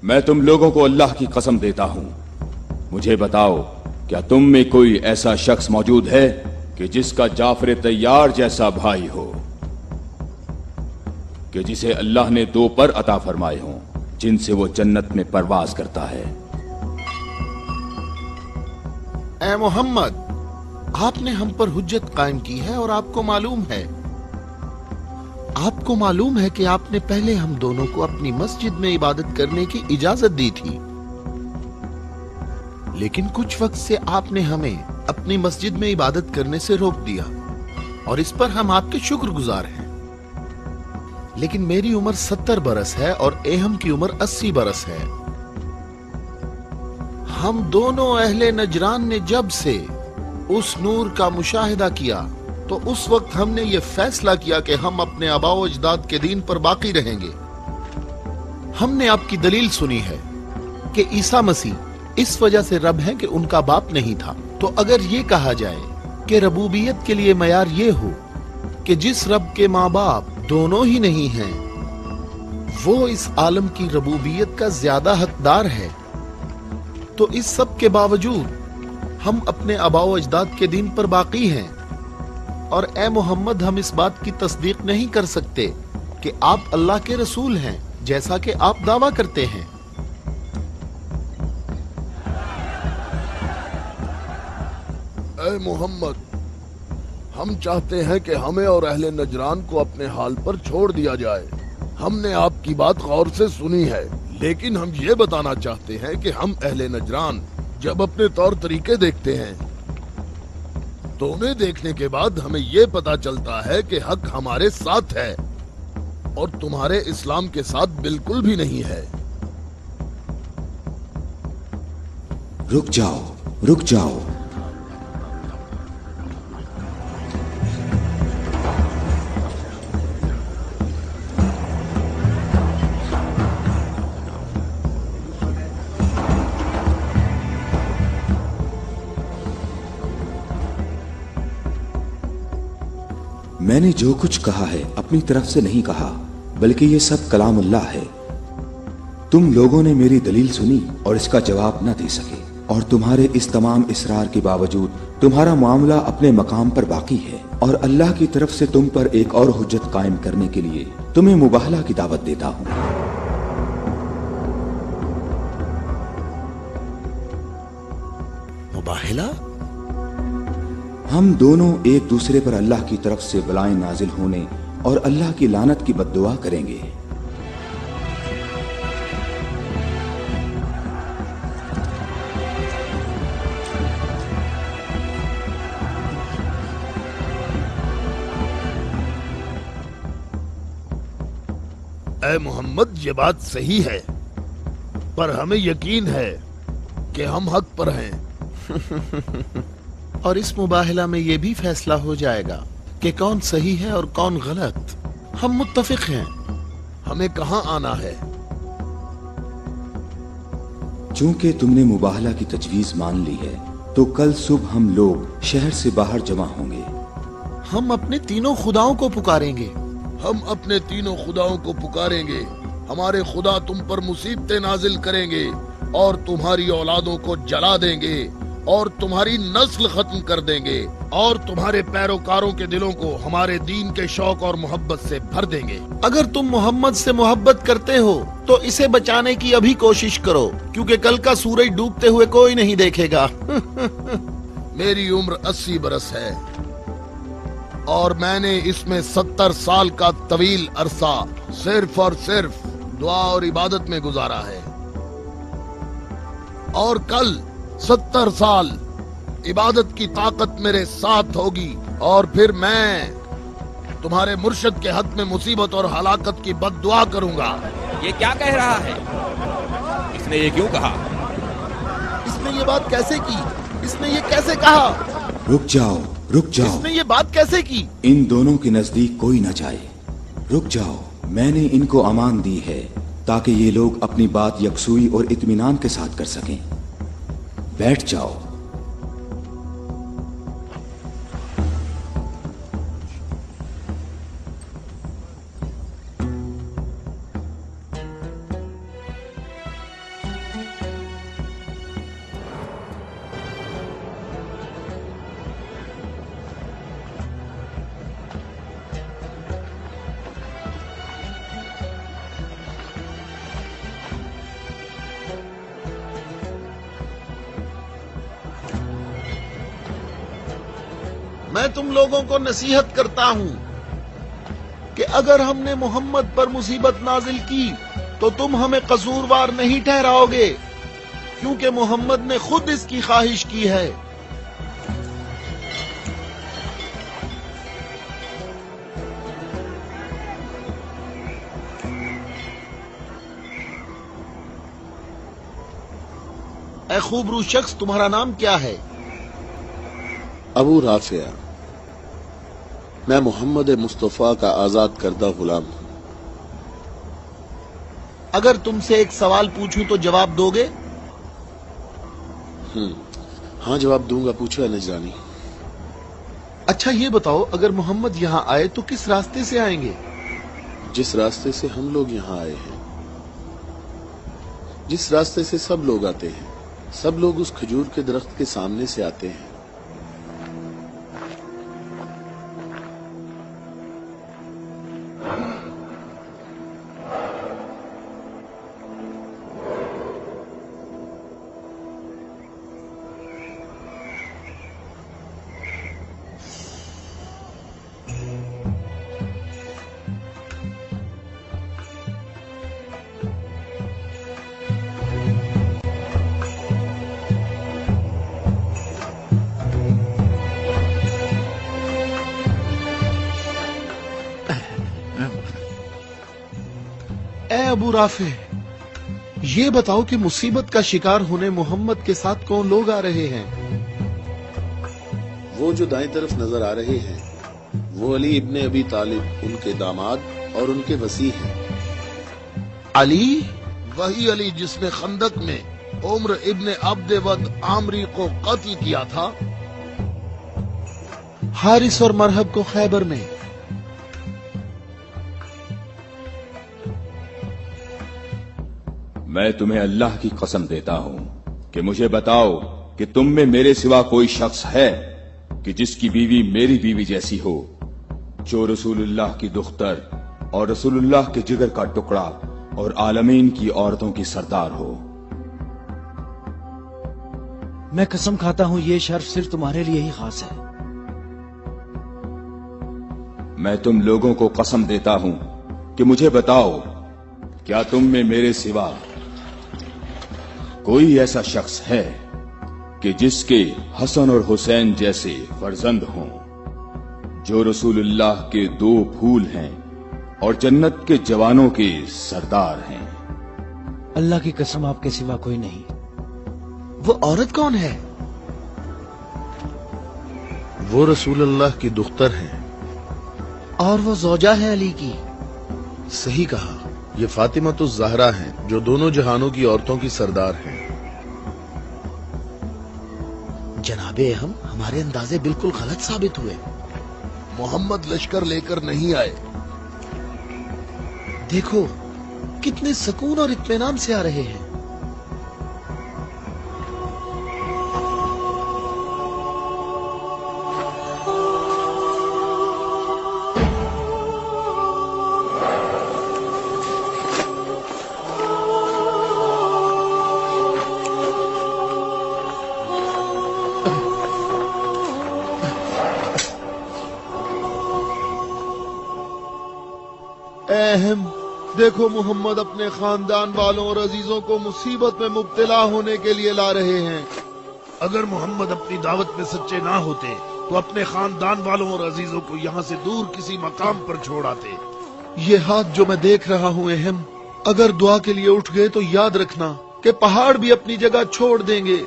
मैं तुम लोगों को अल्लाह की कसम देता हूं, मुझे बताओ, क्या तुम में कोई ऐसा शख्स मौजूद है कि जिसका जाफर तैयार जैसा भाई हो, कि जिसे अल्लाह ने 2 पर अता फरमाए हों, जिनसे वो जन्नत में परवाज करता है। ऐ मोहम्मद, आपने हम पर हुज्जत कायम की है और आपको मालूम है कि आपने पहले हम दोनों को अपनी मस्जिद में इबादत करने की इजाजत दी थी, लेकिन कुछ वक्त से आपने हमें अपनी मस्जिद में इबादत करने से रोक दिया और इस पर हम आपके शुक्रगुजार हैं। लेकिन मेरी उम्र 70 बरस है और एहम की उम्र 80 बरस है। हम दोनों अहले नजरान ने जब से उस नूर का मुशाहिदा किया तो उस वक्त हमने ये फैसला किया कि हम अपने आबाओ अजदाद के दीन पर बाकी रहेंगे। हमने आपकी दलील सुनी है कि ईसा मसीह इस वजह से रब है कि उनका बाप नहीं था। तो अगर ये कहा जाए कि रबूबियत के लिए मयार ये हो कि जिस रब के माँ बाप दोनों ही नहीं हैं, वो इस आलम की रबूबियत का ज्यादा हकदार है, तो इस सब के बावजूद हम अपने आबाओ अजदाद के दीन पर बाकी हैं। और ए मोहम्मद, हम इस बात की तस्दीक नहीं कर सकते कि आप अल्लाह के रसूल हैं, जैसा कि आप दावा करते हैं। ए मोहम्मद, हम चाहते हैं कि हमें और अहले नजरान को अपने हाल पर छोड़ दिया जाए। हमने आपकी बात गौर से सुनी है, लेकिन हम ये बताना चाहते हैं कि हम अहले नजरान जब अपने तौर तरीके देखते हैं तो उन्हें देखने के बाद हमें ये पता चलता है कि हक हमारे साथ है और तुम्हारे इस्लाम के साथ बिल्कुल भी नहीं है। रुक जाओ, रुक जाओ। मैंने जो कुछ कहा है अपनी तरफ से नहीं कहा, बल्कि ये सब कलामुल्लाह है। तुम लोगों ने मेरी दलील सुनी और इसका जवाब न दे सके, और तुम्हारे इस तमाम इसरार के बावजूद तुम्हारा मामला अपने मकाम पर बाकी है। और अल्लाह की तरफ से तुम पर एक और हुज्जत कायम करने के लिए तुम्हें मुबाहला की दावत देता हूँ। मुबाहला? हम दोनों एक दूसरे पर अल्लाह की तरफ से बलाएं नाजिल होने और अल्लाह की लानत की बद्दुआ करेंगे। ऐ मोहम्मद, ये बात सही है, पर हमें यकीन है कि हम हक पर हैं। और इस मुबाहला में ये भी फैसला हो जाएगा कि कौन सही है और कौन गलत। हम मुत्तफिक हैं। हमें कहाँ आना है? चूंकि तुमने मुबाहला की तजवीज मान ली है, तो कल सुबह हम लोग शहर से बाहर जमा होंगे। हम अपने तीनों खुदाओं को पुकारेंगे। हम अपने तीनों खुदाओं को पुकारेंगे। हमारे खुदा तुम पर मुसीबतें नाजिल करेंगे और तुम्हारी औलादों को जला देंगे और तुम्हारी नस्ल खत्म कर देंगे और तुम्हारे पैरोकारों के दिलों को हमारे दीन के शौक और मोहब्बत से भर देंगे। अगर तुम मोहम्मद से मोहब्बत करते हो तो इसे बचाने की अभी कोशिश करो, क्योंकि कल का सूरज डूबते हुए कोई नहीं देखेगा। मेरी उम्र 80 बरस है और मैंने इसमें 70 साल का तवील अरसा सिर्फ और सिर्फ दुआ और इबादत में गुजारा है, और कल 70 साल इबादत की ताकत मेरे साथ होगी और फिर मैं तुम्हारे मुर्शिद के हक में मुसीबत और हलाकत की बद्दुआ करूंगा। ये क्या कह रहा है? इसने ये क्यों कहा? इसने ये बात कैसे की? इसने ये कैसे कहा? रुक जाओ, रुक जाओ। इसने ये बात कैसे की? इन दोनों के नजदीक कोई न जाए। रुक जाओ, मैंने इनको अमान दी है ताकि ये लोग अपनी बात यकसुई और इत्मीनान के साथ कर सकें। बैठ जाओ। میں تم لوگوں کو نصیحت کرتا ہوں کہ اگر ہم نے محمد پر مصیبت نازل کی تو تم ہمیں قصوروار نہیں ٹھہراؤ گے، کیونکہ محمد نے خود اس کی خواہش کی ہے۔ اے خوبرو شخص، تمہارا نام کیا ہے؟ ابو رافع، میں محمد مصطفیٰ کا آزاد کردہ غلام ہوں۔ اگر تم سے ایک سوال پوچھوں تو جواب دو گے؟ ہاں جواب دوں گا، پوچھو اے نجرانی۔ اچھا یہ بتاؤ، اگر محمد یہاں آئے تو کس راستے سے آئیں گے؟ جس راستے سے ہم لوگ یہاں آئے ہیں، جس راستے سے سب لوگ آتے ہیں، سب لوگ اس کھجور کے درخت کے سامنے سے آتے ہیں۔ اے ابو رافع، یہ بتاؤ کہ مصیبت کا شکار ہونے محمد کے ساتھ کون لوگ آ رہے ہیں؟ وہ جو دائیں طرف نظر آ رہے ہیں وہ علی ابن ابی طالب، ان کے داماد اور ان کے وصی ہیں۔ علی؟ وہی علی جس نے خندق میں عمر ابن عبد ود عامری کو قتل کیا تھا؟ حارث اور مرہب کو خیبر میں؟ میں تمہیں اللہ کی قسم دیتا ہوں کہ مجھے بتاؤ کہ تم میں میرے سوا کوئی شخص ہے کہ جس کی بیوی میری بیوی جیسی ہو، جو رسول اللہ کی دختر اور رسول اللہ کے جگر کا ٹکڑا اور عالمین کی عورتوں کی سردار ہو۔ میں قسم کھاتا ہوں یہ شرف صرف تمہارے لیے ہی خاص ہے۔ میں تم لوگوں کو قسم دیتا ہوں کہ مجھے بتاؤ، کیا تم میں میرے سوا کوئی ایسا شخص ہے کہ جس کے حسن اور حسین جیسے فرزند ہوں، جو رسول اللہ کے دو پھول ہیں اور جنت کے جوانوں کے سردار ہیں؟ اللہ کی قسم آپ کے سوا کوئی نہیں۔ وہ عورت کون ہے؟ وہ رسول اللہ کی دختر ہیں اور وہ زوجہ ہے علی کی۔ صحیح کہا، یہ فاطمہ الزہرا ہیں جو دونوں جہانوں کی عورتوں کی سردار ہیں۔ جناب اہم، ہمارے اندازے بالکل غلط ثابت ہوئے۔ محمد لشکر لے کر نہیں آئے۔ دیکھو کتنے سکون اور اطمینان سے آ رہے ہیں۔ اہم دیکھو، محمد اپنے خاندان والوں اور عزیزوں کو مصیبت میں مبتلا ہونے کے لیے لا رہے ہیں۔ اگر محمد اپنی دعوت میں سچے نہ ہوتے تو اپنے خاندان والوں اور عزیزوں کو یہاں سے دور کسی مقام پر چھوڑ آتے۔ یہ ہاتھ جو میں دیکھ رہا ہوں اہم، اگر دعا کے لیے اٹھ گئے تو یاد رکھنا کہ پہاڑ بھی اپنی جگہ چھوڑ دیں گے۔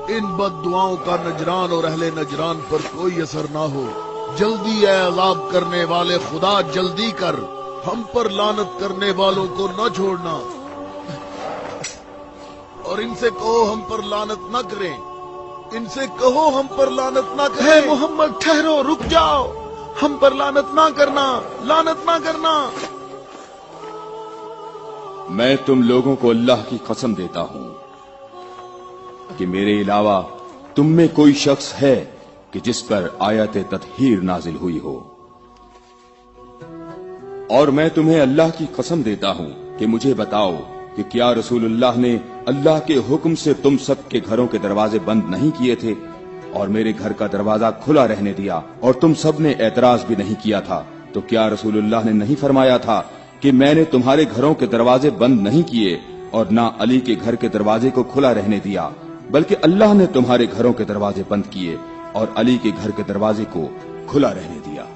ان بد دعاؤں کا نجران اور اہل نجران پر کوئی اثر نہ ہو۔ جلدی اے عذاب کرنے والے خدا، جلدی کر، ہم پر لعنت کرنے والوں کو نہ چھوڑنا، اور ان سے کہو ہم پر لعنت نہ کریں، ان سے کہو ہم پر لعنت نہ کریں۔ اے محمد ٹھہرو، رک جاؤ، ہم پر لعنت نہ کرنا، لعنت نہ کرنا۔ میں تم لوگوں کو اللہ کی قسم دیتا ہوں کہ میرے علاوہ تم میں کوئی شخص ہے کہ جس پر آیت تطہیر نازل ہوئی ہو، اور میں تمہیں اللہ کی قسم دیتا ہوں کہ مجھے بتاؤ کہ کیا رسول اللہ نے اللہ کے حکم سے تم سب کے گھروں کے دروازے بند نہیں کیے تھے और मेरे घर का दरवाजा खुला रहने दिया और तुम सब ने एतराज भी नहीं किया था, तो क्या रसूलुल्लाह ने नहीं फरमाया था कि मैंने तुम्हारे घरों के दरवाजे बंद नहीं किए और ना अली के घर के दरवाजे को खुला रहने दिया, बल्कि अल्लाह ने तुम्हारे घरों के दरवाजे बंद किए और अली के घर के दरवाजे को खुला रहने दिया।